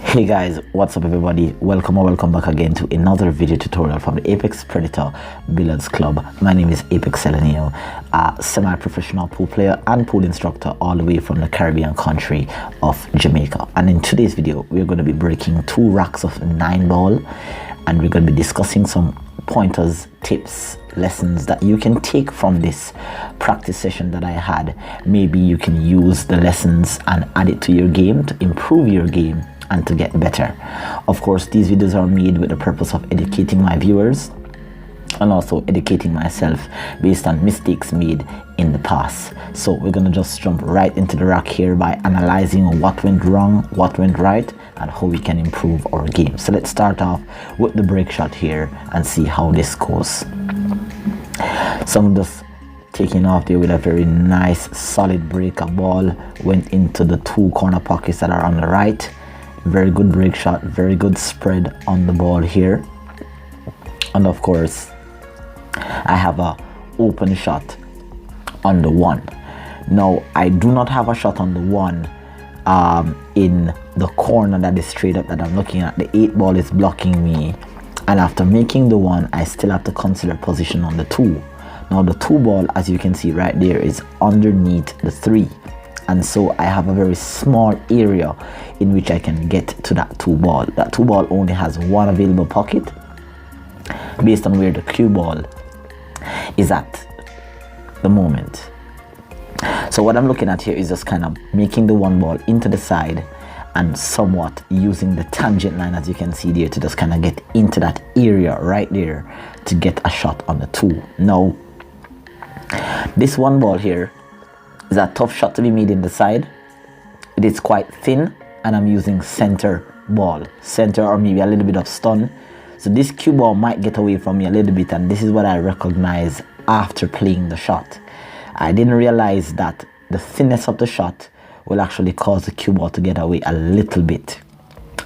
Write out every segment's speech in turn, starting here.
Hey guys, what's up everybody? Welcome or welcome back again to another video tutorial from the Apex Predator Billiards Club. My name is Apex Selenio, a semi-professional pool player and pool instructor all the way from the Caribbean country of Jamaica. And in today's video, we're going to be breaking 2 racks of 9 ball, and we're going to be discussing some pointers, tips, lessons that you can take from this practice session that I had. Maybe you can use the lessons and add it to your game to improve your game and to get better. Of course, these videos are made with the purpose of educating my viewers and also educating myself based on mistakes made in the past. So we're gonna just jump right into the rack here by analyzing what went wrong, what went right, and how we can improve our game. So let's start off with the break shot here and see how this goes. So I'm just taking off there with a very nice solid break. A ball went into the 2 corner pockets that are on the right. Very good break shot, very good spread on the ball here. And of course, I have a open shot on the 1. Now, I do not have a shot on the 1 in the corner that is straight up that I'm looking at. The 8 ball is blocking me. And after making the 1, I still have to consider position on the 2. Now, the 2 ball, as you can see right there, is underneath the 3. And so I have a very small area in which I can get to that 2 ball. That 2 ball only has 1 available pocket based on where the cue ball is at the moment. So what I'm looking at here is just kind of making the 1 ball into the side and somewhat using the tangent line, as you can see there, to just kind of get into that area right there to get a shot on the 2. Now, this 1 ball here is a tough shot to be made in the side. It is quite thin, and I'm using center ball, center or maybe a little bit of stun. So this cue ball might get away from me a little bit, and this is what I recognize after playing the shot. I didn't realize that the thinness of the shot will actually cause the cue ball to get away a little bit.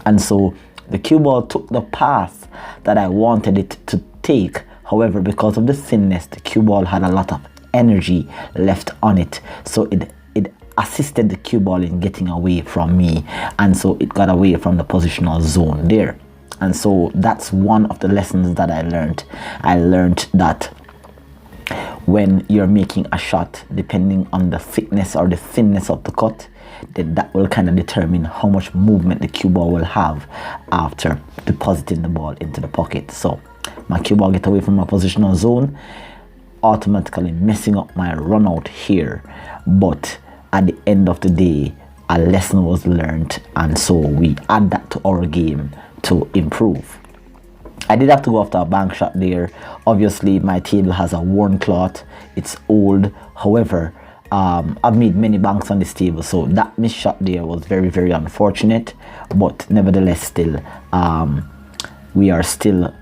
And so the cue ball took the path that I wanted it to take. However, because of the thinness, the cue ball had a lot of energy left on it, so it assisted the cue ball in getting away from me, and so it got away from the positional zone there. And so that's one of the lessons that I learned. I learned that when you're making a shot, depending on the thickness or the thinness of the cut, that will kind of determine how much movement the cue ball will have after depositing the ball into the pocket. So my cue ball get away from my positional zone, automatically messing up my run out here. But at the end of the day, a lesson was learned, and so we add that to our game to improve. I did have to go after a bank shot there. Obviously my table has a worn cloth, it's old. However, I've made many banks on this table, so that missed shot there was very, very unfortunate. But nevertheless, still we are still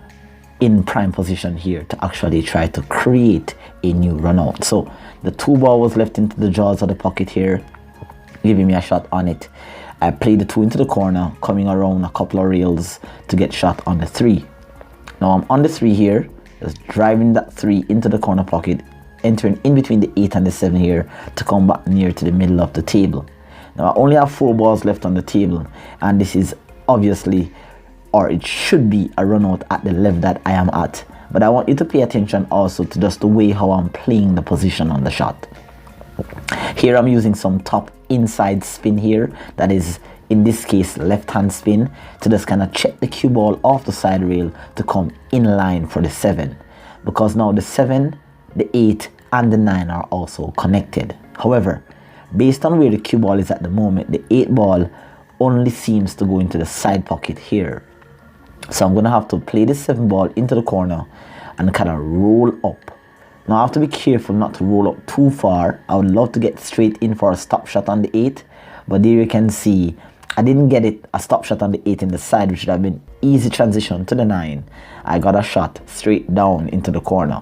in prime position here to actually try to create a new run out. So the 2 ball was left into the jaws of the pocket here, giving me a shot on it. I played the 2 into the corner, coming around a couple of rails to get shot on the 3. Now I'm on the 3 here, just driving that 3 into the corner pocket, entering in between the 8 and the 7 here to come back near to the middle of the table. Now I only have 4 balls left on the table, and this is obviously, or it should be, a run out at the level that I am at. But I want you to pay attention also to just the way how I'm playing the position on the shot. Here I'm using some top inside spin here, that is in this case left hand spin, to just kind of check the cue ball off the side rail to come in line for the 7, because now the 7, the 8 and the 9 are also connected. However, based on where the cue ball is at the moment, the 8 ball only seems to go into the side pocket here. So I'm going to have to play the 7 ball into the corner and kind of roll up. Now I have to be careful not to roll up too far. I would love to get straight in for a stop shot on the 8, but there you can see I didn't get a stop shot on the 8 in the side, which would have been easy transition to the 9. I got a shot straight down into the corner.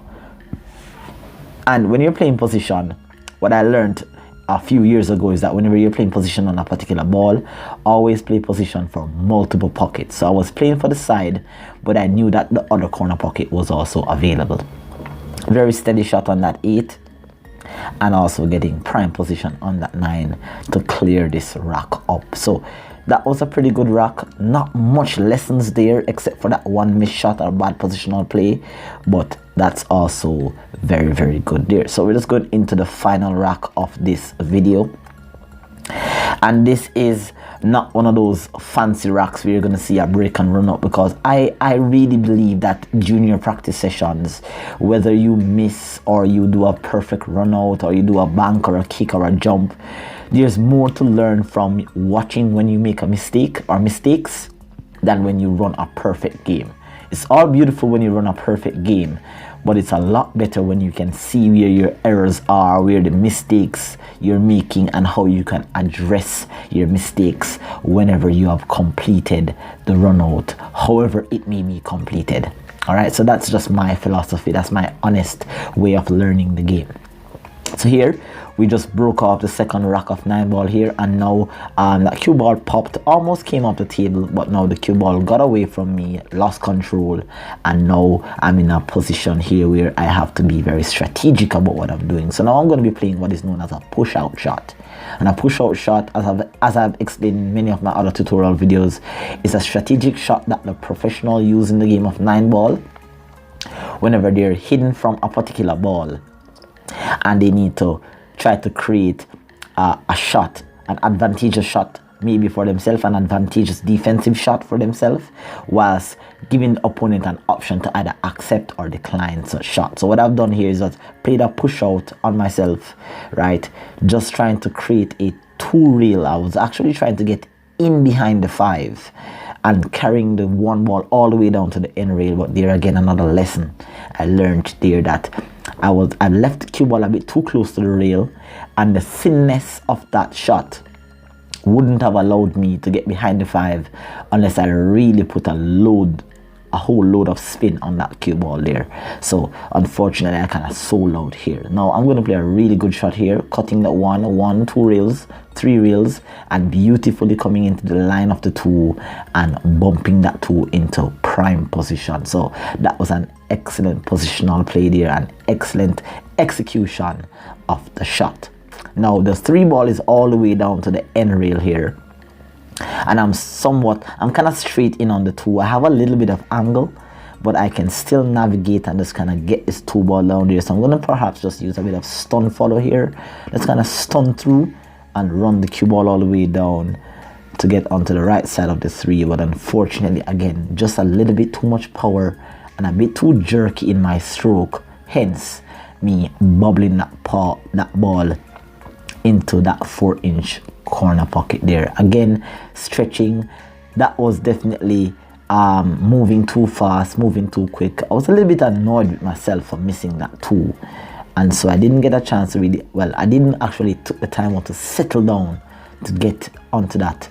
And when you're playing position, what I learned a few years ago is that whenever you're playing position on a particular ball, always play position for multiple pockets. So I was playing for the side, but I knew that the other corner pocket was also available. Very steady shot on that 8, and also getting prime position on that 9 to clear this rack up. So that was a pretty good rock. Not much lessons there except for that one missed shot or bad positional play, but that's also very, very good there. So we're just going into the final rock of this video, and this is not one of those fancy rocks where you're going to see a break and run up, because I really believe that junior practice sessions, whether you miss or you do a perfect run out or you do a bank or a kick or a jump, there's more to learn from watching when you make a mistake or mistakes than when you run a perfect game. It's all beautiful when you run a perfect game, but it's a lot better when you can see where your errors are, where the mistakes you're making, and how you can address your mistakes whenever you have completed the run out, however it may be completed. All right, so that's just my philosophy. That's my honest way of learning the game. So here we just broke off the second rack of 9 ball here, and now that cue ball popped, almost came off the table, but now the cue ball got away from me, lost control, and now I'm in a position here where I have to be very strategic about what I'm doing. So now I'm going to be playing what is known as a push out shot. And a push out shot, as I've explained in many of my other tutorial videos, is a strategic shot that the professional use in the game of 9 ball whenever they're hidden from a particular ball and they need to try to create a shot, an advantageous shot maybe for themselves, an advantageous defensive shot for themselves, whilst giving the opponent an option to either accept or decline such shot. So what I've done here is that played a push out on myself, right, just trying to create a 2 rail. I was actually trying to get in behind the 5 and carrying the 1 ball all the way down to the end rail. But there again, another lesson I learned there, that I left the cue ball a bit too close to the rail, and the thinness of that shot wouldn't have allowed me to get behind the 5 unless I really put a whole load of spin on that cue ball there. So unfortunately I kind of sold out here. Now I'm going to play a really good shot here, cutting the 1, 2 rails, 3 rails, and beautifully coming into the line of the 2 and bumping that 2 into prime position. So that was an excellent positional play there, and excellent execution of the shot. Now the 3 ball is all the way down to the end rail here, and I'm kind of straight in on the 2. I have a little bit of angle, but I can still navigate and just kind of get this 2 ball down there. So I'm going to perhaps just use a bit of stun follow here. Let's kind of stun through and run the cue ball all the way down to get onto the right side of the 3. But unfortunately, again, just a little bit too much power and a bit too jerky in my stroke, hence me bubbling that ball into that 4-inch corner pocket there. Again, stretching. That was definitely moving too fast, moving too quick. I was a little bit annoyed with myself for missing that 2, and so I didn't get a chance to really, well, I didn't actually took the time out to settle down to get onto that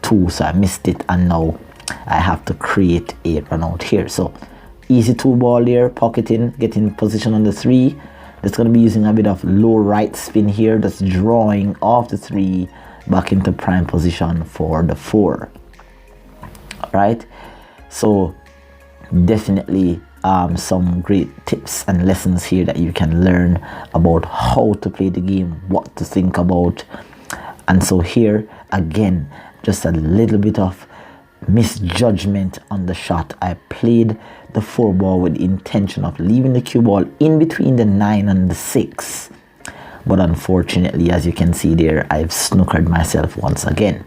2, so I missed it, and now I have to create a run out here. So easy 2 ball there, pocketing, getting position on the 3. It's going to be using a bit of low right spin here, that's drawing off the 3 back into prime position for the 4. Right, so definitely some great tips and lessons here that you can learn about how to play the game, what to think about. And so here again, just a little bit of misjudgment on the shot. I played the 4 ball with the intention of leaving the cue ball in between the 9 and the 6, but unfortunately, as you can see there, I've snookered myself once again.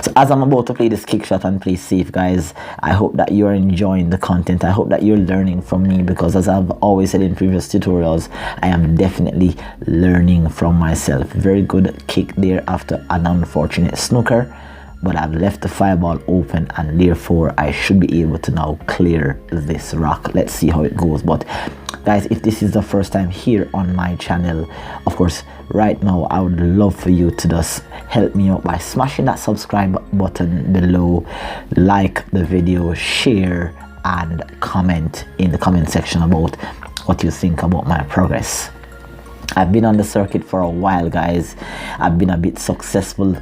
So as I'm about to play this kick shot and play safe, guys, I hope that you're enjoying the content. I hope that you're learning from me, because as I've always said in previous tutorials, I am definitely learning from myself. Very good kick there after an unfortunate snooker, but I've left the 5 ball open, and therefore I should be able to now clear this rock. Let's see how it goes. But guys, if this is the first time here on my channel, of course right now I would love for you to just help me out by smashing that subscribe button below, like the video, share, and comment in the comment section about what you think about my progress. I've been on the circuit for a while, guys. I've been a bit successful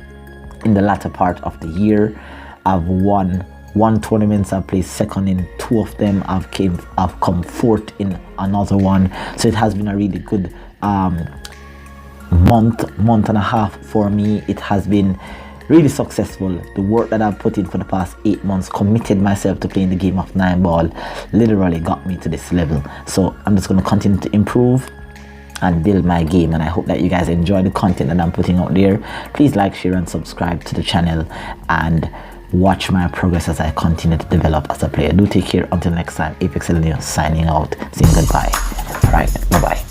in the latter part of the year. I've won 1 tournament, I've placed second in 2 of them. I've come 4th in another one. So it has been a really good month and a half for me. It has been really successful. The work that I've put in for the past 8 months, committed myself to playing the game of 9 ball, literally got me to this level. So I'm just going to continue to improve and build my game, and I hope that you guys enjoy the content that I'm putting out there. Please like, share and subscribe to the channel and watch my progress as I continue to develop as a player. Do take care until next time. Apex Elenia signing out, saying goodbye. All right, bye bye.